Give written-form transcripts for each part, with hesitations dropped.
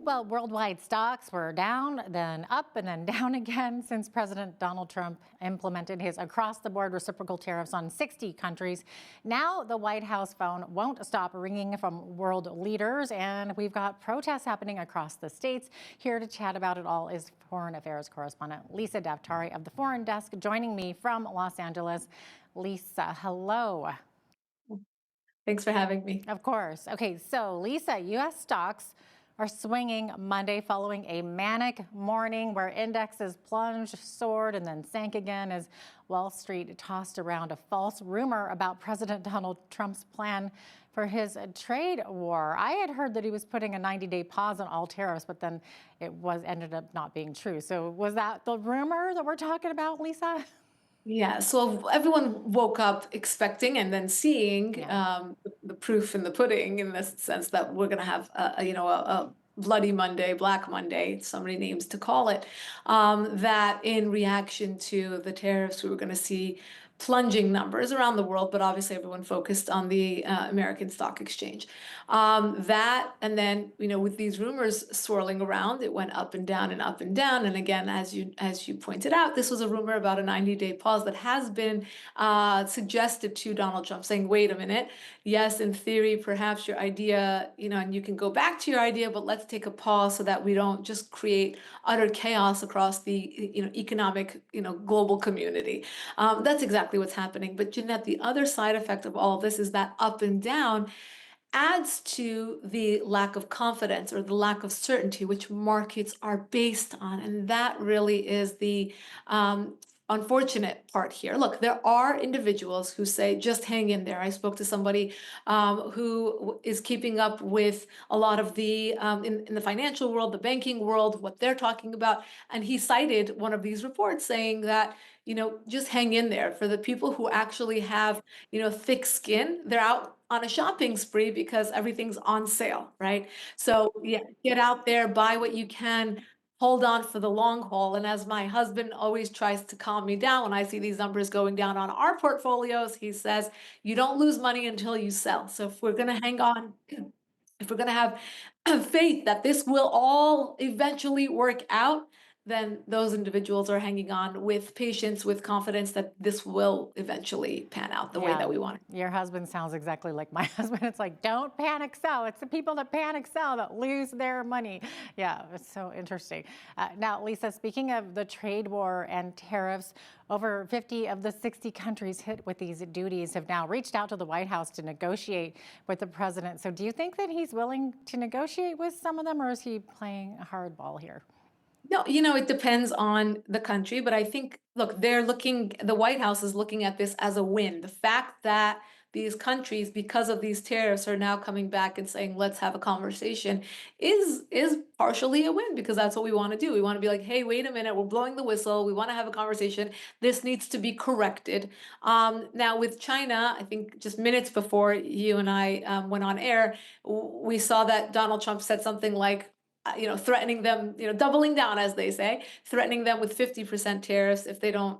Well, worldwide stocks were down, then up, and then down again since President Donald Trump implemented his across-the-board reciprocal tariffs on 60 countries. Now, the White House phone won't stop ringing from world leaders, and we've got protests happening across the states. Here to chat about it all is Foreign Affairs correspondent Lisa Daftari of the Foreign Desk, joining me from Los Angeles. Lisa, hello. Thanks for having me. Of course. Okay, so Lisa, U.S. stocks are swinging Monday following a manic morning where indexes plunged, soared, and then sank again as Wall Street tossed around a false rumor about President Donald Trump's plan for his trade war. I had heard that he was putting a 90-day pause on all tariffs, but then it ended up not being true. So was that the rumor that we're talking about, Lisa? Yeah, so everyone woke up expecting and then seeing Yeah. the proof in the pudding in the sense that we're going to have a Bloody Monday, Black Monday, so many names to call it, that in reaction to the tariffs, we were going to see plunging numbers around the world, but obviously everyone focused on the American Stock Exchange. That, and then, with these rumors swirling around, it went up and down and up and down. And again, as you pointed out, this was a rumor about a 90-day pause that has been suggested to Donald Trump, saying, wait a minute, yes, in theory, perhaps your idea, and you can go back to your idea, but let's take a pause so that we don't just create utter chaos across the, economic, global community. That's exactly what's happening. But Jeanette, the other side effect of all of this is that up and down adds to the lack of confidence or the lack of certainty which markets are based on. And that really is the unfortunate part here. Look, there are individuals who say, just hang in there. I spoke to somebody who is keeping up with a lot of the, in the financial world, the banking world, what they're talking about. And he cited one of these reports saying that, just hang in there. For the people who actually have, thick skin, they're out on a shopping spree because everything's on sale, right? So yeah, get out there, buy what you can, hold on for the long haul. And as my husband always tries to calm me down when I see these numbers going down on our portfolios, he says, you don't lose money until you sell. So if we're going to hang on, if we're going to have faith that this will all eventually work out, then those individuals are hanging on with patience, with confidence that this will eventually pan out the way Yeah, that we want it. your husband sounds exactly like my husband. It's like, don't panic sell. It's the people that panic sell that lose their money. Yeah, it's so interesting. Now, Lisa, speaking of the trade war and tariffs, over 50 of the 60 countries hit with these duties have now reached out to the White House to negotiate with the president. So do you think that he's willing to negotiate with some of them, or is he playing hardball here? No, it depends on the country, but I think, look, the White House is looking at this as a win. The fact that these countries, because of these tariffs, are now coming back and saying, let's have a conversation is partially a win because that's what we want to do. We want to be like, hey, wait a minute, we're blowing the whistle. We want to have a conversation. This needs to be corrected. Now with China, I think just minutes before you and I went on air, we saw that Donald Trump said something like, threatening them, doubling down, as they say, threatening them with 50% tariffs if they don't,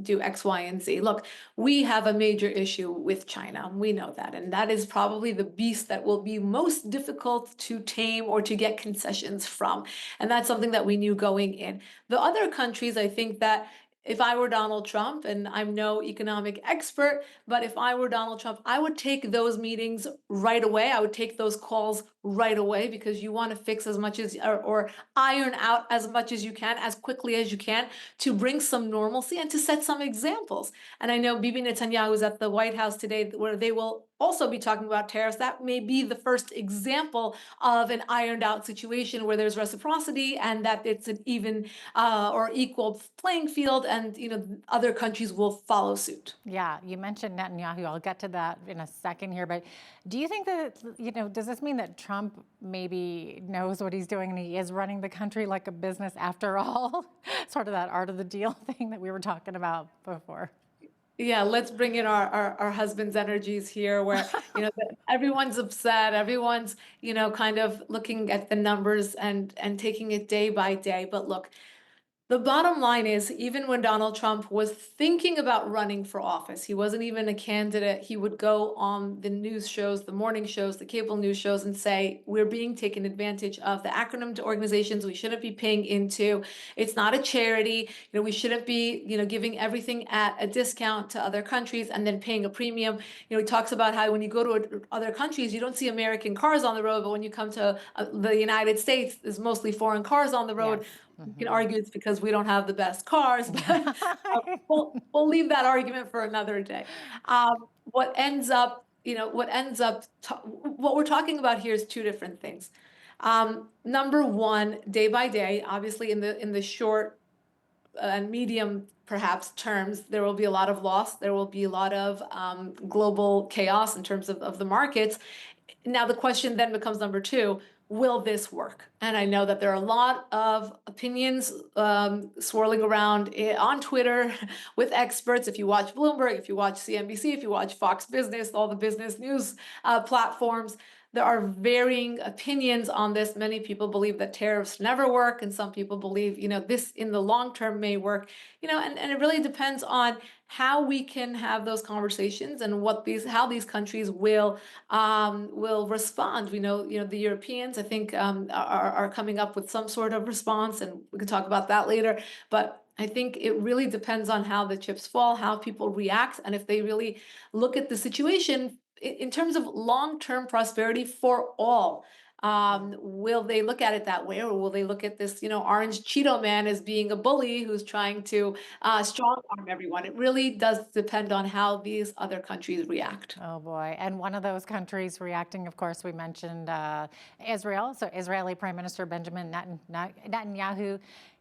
do X, Y, and Z. Look, we have a major issue with China. We know that. And that is probably the beast that will be most difficult to tame or to get concessions from. And that's something that we knew going in. The other countries, I think that if I were Donald Trump, and I'm no economic expert, but if I were Donald Trump, I would take those meetings right away. I would take those calls right away because you want to fix as much as or iron out as much as you can, as quickly as you can, to bring some normalcy and to set some examples. And I know Bibi Netanyahu is at the White House today, where they will also be talking about tariffs. That may be the first example of an ironed out situation where there's reciprocity and that it's an even or equal playing field, and other countries will follow suit. Yeah, you mentioned Netanyahu. I'll get to that in a second here. But do you think that, does this mean that Trump maybe knows what he's doing and he is running the country like a business after all? Sort of that art of the deal thing that we were talking about before. Yeah, let's bring in our husbands' energies here, where everyone's upset, everyone's kind of looking at the numbers and taking it day by day. But look, The bottom line is, even when Donald Trump was thinking about running for office, he wasn't even a candidate. He would go on the news shows, the morning shows, the cable news shows, and say, we're being taken advantage of. The acronym to organizations we shouldn't be paying into. It's not a charity. We shouldn't be, giving everything at a discount to other countries and then paying a premium. He talks about how when you go to other countries, you don't see American cars on the road, but when you come to the United States, there's mostly foreign cars on the road. Yes. You can argue it's because we don't have the best cars, but we'll leave that argument for another day. What ends up, what we're talking about here is two different things. Number one, day by day, obviously in the short and medium perhaps terms, there will be a lot of loss. There will be a lot of global chaos in terms of the markets. Now the question then becomes number two, will this work? And I know that there are a lot of opinions swirling around on Twitter with experts. If you watch Bloomberg, if you watch CNBC, if you watch Fox Business, all the business news platforms, there are varying opinions on this. Many people believe that tariffs never work, and some people believe, this in the long term may work, and it really depends on how we can have those conversations and how these countries will respond. We know, the Europeans, I think, are coming up with some sort of response, and we can talk about that later. But I think it really depends on how the chips fall, how people react, and if they really look at the situation in terms of long-term prosperity for all. Will they look at it that way, or will they look at this, orange Cheeto man as being a bully who's trying to strong arm everyone? It really does depend on how these other countries react. Oh boy. And one of those countries reacting, of course, we mentioned Israel. So Israeli Prime Minister Benjamin Netanyahu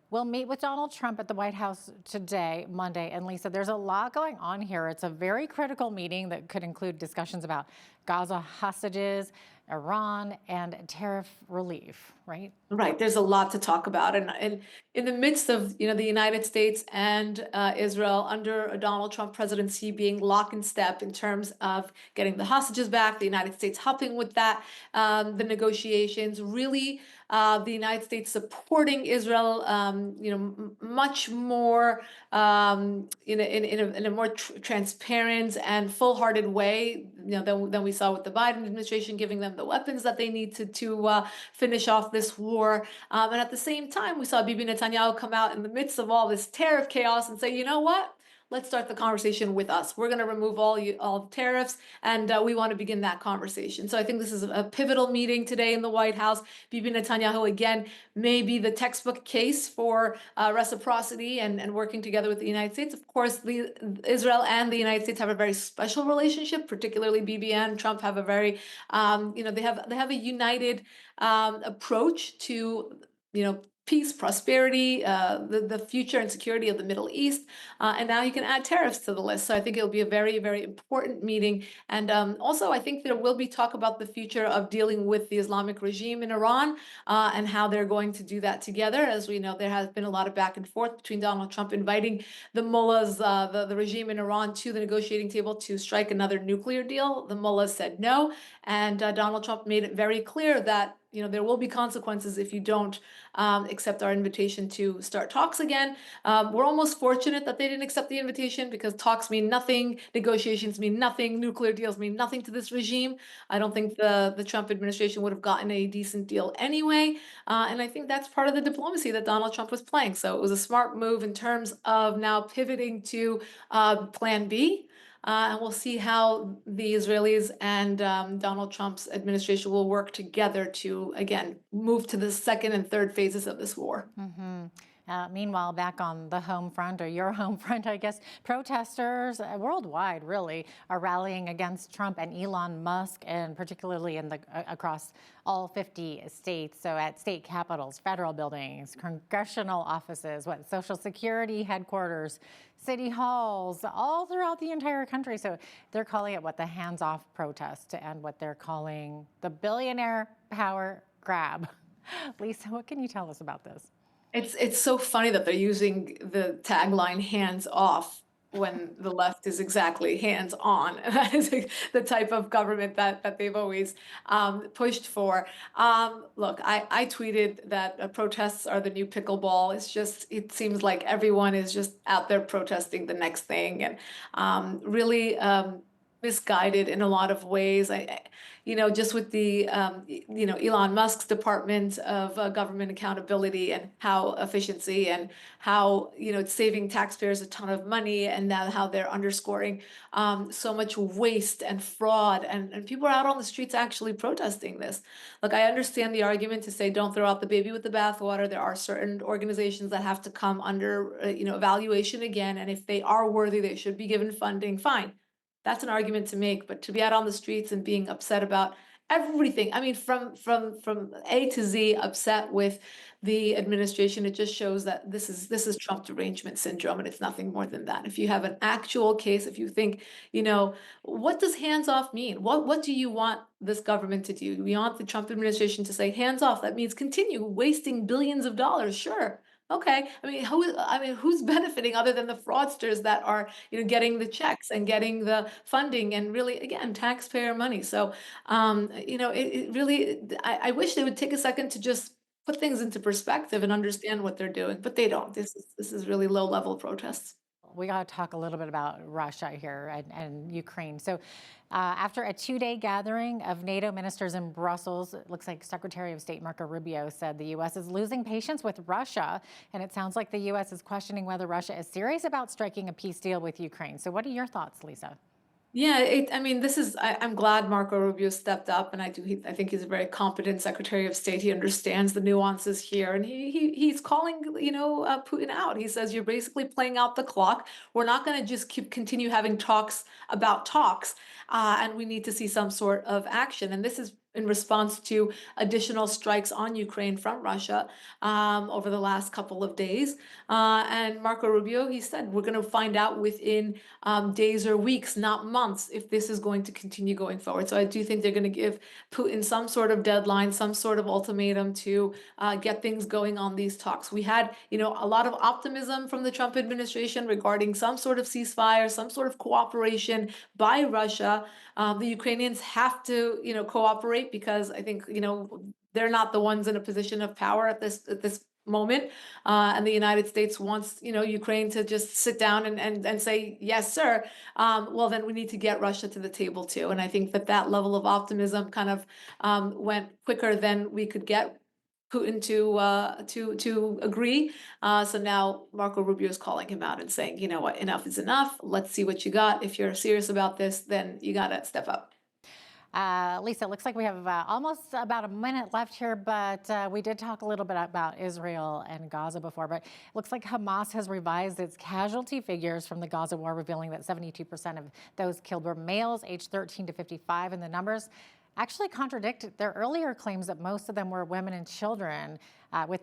will meet with Donald Trump at the White House today, Monday. And Lisa, there's a lot going on here. It's a very critical meeting that could include discussions about Gaza hostages, Iran, and tariff relief, right? Right. There's a lot to talk about. And in the midst of, the United States and Israel under a Donald Trump presidency being lock and step in terms of getting the hostages back, the United States helping with that, the negotiations, really the United States supporting Israel, much more, in a more transparent and full-hearted way, than we saw with the Biden administration, giving them the weapons that they need to finish off this war. And at the same time, we saw Bibi Netanyahu come out in the midst of all this tariff chaos and say, you know what? Let's start the conversation with us. We're going to remove all the tariffs, and we want to begin that conversation. So I think this is a pivotal meeting today in the White House. Bibi Netanyahu, again, may be the textbook case for reciprocity and working together with the United States. Of course, Israel and the United States have a very special relationship, particularly Bibi and Trump have a very, they have a united approach to, peace, prosperity, the future and security of the Middle East. And now you can add tariffs to the list. So I think it'll be a very, very important meeting. And also, I think there will be talk about the future of dealing with the Islamic regime in Iran and how they're going to do that together. As we know, there has been a lot of back and forth between Donald Trump inviting the mullahs, the regime in Iran, to the negotiating table to strike another nuclear deal. The mullahs said no. And Donald Trump made it very clear that there will be consequences if you don't accept our invitation to start talks again. We're almost fortunate that they didn't accept the invitation, because talks mean nothing, negotiations mean nothing, nuclear deals mean nothing to this regime. I don't think the Trump administration would have gotten a decent deal anyway. And I think that's part of the diplomacy that Donald Trump was playing. So it was a smart move in terms of now pivoting to Plan B. And we'll see how the Israelis and Donald Trump's administration will work together to, again, move to the second and third phases of this war. Mm-hmm. Meanwhile, back on the home front, or your home front, I guess, protesters worldwide really are rallying against Trump and Elon Musk, and particularly in across all 50 states. So at state capitals, federal buildings, congressional offices, Social Security headquarters, city halls, all throughout the entire country. So they're calling it the hands-off protest to end what they're calling the billionaire power grab. Lisa, what can you tell us about this? It's so funny that they're using the tagline "hands off." when the left is exactly hands-on. That is the type of government that they've always pushed for. Look, I tweeted that protests are the new pickleball. It seems like everyone is just out there protesting the next thing, and really misguided in a lot of ways. Just with the, Elon Musk's Department of Government Accountability and how efficiency and how, it's saving taxpayers a ton of money, and now how they're underscoring so much waste and fraud, and people are out on the streets actually protesting this. Look, I understand the argument to say don't throw out the baby with the bathwater. There are certain organizations that have to come under, evaluation again, and if they are worthy, they should be given funding. Fine, that's an argument to make, but to be out on the streets and being upset about everything, I mean, from A to Z, upset with the administration, it just shows that this is Trump derangement syndrome, and it's nothing more than that. If you have an actual case, if you think, what does hands off mean? What do you want this government to do? We want the Trump administration to say hands off. That means continue wasting billions of dollars. Sure. Okay. Who's benefiting other than the fraudsters that are, getting the checks and getting the funding, and really, again, taxpayer money. So, it really, I wish they would take a second to just put things into perspective and understand what they're doing, but they don't. This is really low level protests. We got to talk a little bit about Russia here and Ukraine. So, after a 2-day gathering of NATO ministers in Brussels, it looks like Secretary of State Marco Rubio said the U.S. is losing patience with Russia. And it sounds like the U.S. is questioning whether Russia is serious about striking a peace deal with Ukraine. So, what are your thoughts, Lisa? Yeah, I'm glad Marco Rubio stepped up, and I think he's a very competent Secretary of State. He understands the nuances here, and he's calling, Putin out. He says, you're basically playing out the clock. We're not going to just continue having talks about talks, and we need to see some sort of action. And this is in response to additional strikes on Ukraine from Russia over the last couple of days. And Marco Rubio, he said, we're going to find out within days or weeks, not months, if this is going to continue going forward. So I do think they're going to give Putin some sort of deadline, some sort of ultimatum to get things going on these talks. We had, a lot of optimism from the Trump administration regarding some sort of ceasefire, some sort of cooperation by Russia. The Ukrainians have to, cooperate, because I think, they're not the ones in a position of power at this moment. And the United States wants, Ukraine to just sit down and say, yes, sir. Well, then we need to get Russia to the table too. And I think that level of optimism kind of went quicker than we could get Putin to agree. So now Marco Rubio is calling him out and saying, you know what, enough is enough. Let's see what you got. If you're serious about this, then you got to step up. Lisa, it looks like we have almost about a minute left here, but we did talk a little bit about Israel and Gaza before, but it looks like Hamas has revised its casualty figures from the Gaza war, revealing that 72% of those killed were males aged 13 to 55, and the numbers actually contradict their earlier claims that most of them were women and children. With,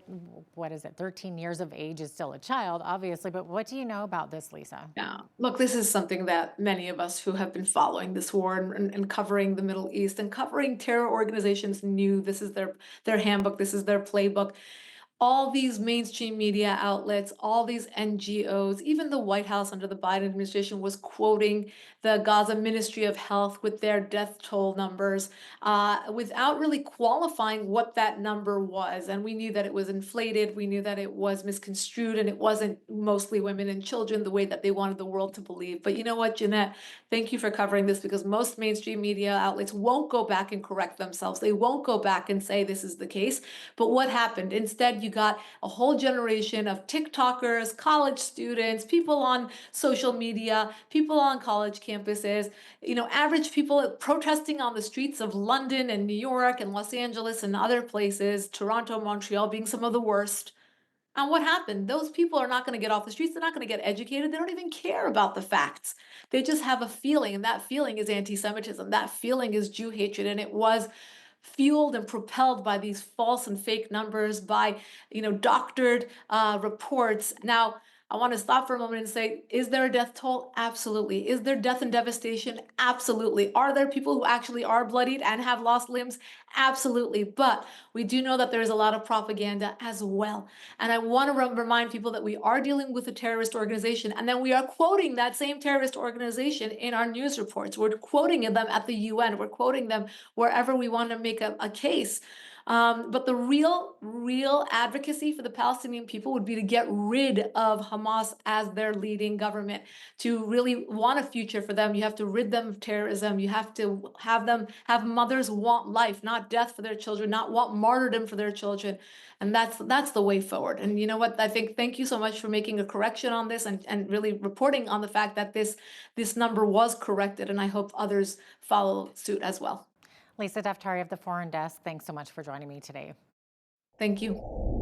13 years of age is still a child, obviously, but what do you know about this, Lisa? Yeah, look, this is something that many of us who have been following this war and covering the Middle East and covering terror organizations knew. This is their handbook, this is their playbook. All these mainstream media outlets, all these NGOs, even the White House under the Biden administration was quoting the Gaza Ministry of Health with their death toll numbers without really qualifying what that number was. And we knew that it was inflated. We knew that it was misconstrued, and it wasn't mostly women and children the way that they wanted the world to believe. But you know what, Jeanette? Thank you for covering this, because most mainstream media outlets won't go back and correct themselves. They won't go back and say this is the case. But what happened? Instead, you got a whole generation of TikTokers, college students, people on social media, people on college campuses, average people protesting on the streets of London and New York and Los Angeles and other places, Toronto, Montreal being some of the worst. And what happened? Those people are not going to get off the streets. They're not going to get educated. They don't even care about the facts. They just have a feeling, and that feeling is anti-Semitism. That feeling is Jew hatred, and it was fueled and propelled by these false and fake numbers, by doctored reports. Now, I want to stop for a moment and say, is there a death toll? Absolutely. Is there death and devastation? Absolutely. Are there people who actually are bloodied and have lost limbs? Absolutely. But we do know that there is a lot of propaganda as well. And I want to remind people that we are dealing with a terrorist organization, and then we are quoting that same terrorist organization in our news reports. We're quoting them at the UN. We're quoting them wherever we want to make a case. But the real advocacy for the Palestinian people would be to get rid of Hamas as their leading government. To really want a future for them, you have to rid them of terrorism. You have to have mothers want life, not death for their children, not want martyrdom for their children. And that's the way forward. And you know what? I think thank you so much for making a correction on this and really reporting on the fact that this number was corrected. And I hope others follow suit as well. Lisa Daftari of the Foreign Desk, thanks so much for joining me today. Thank you.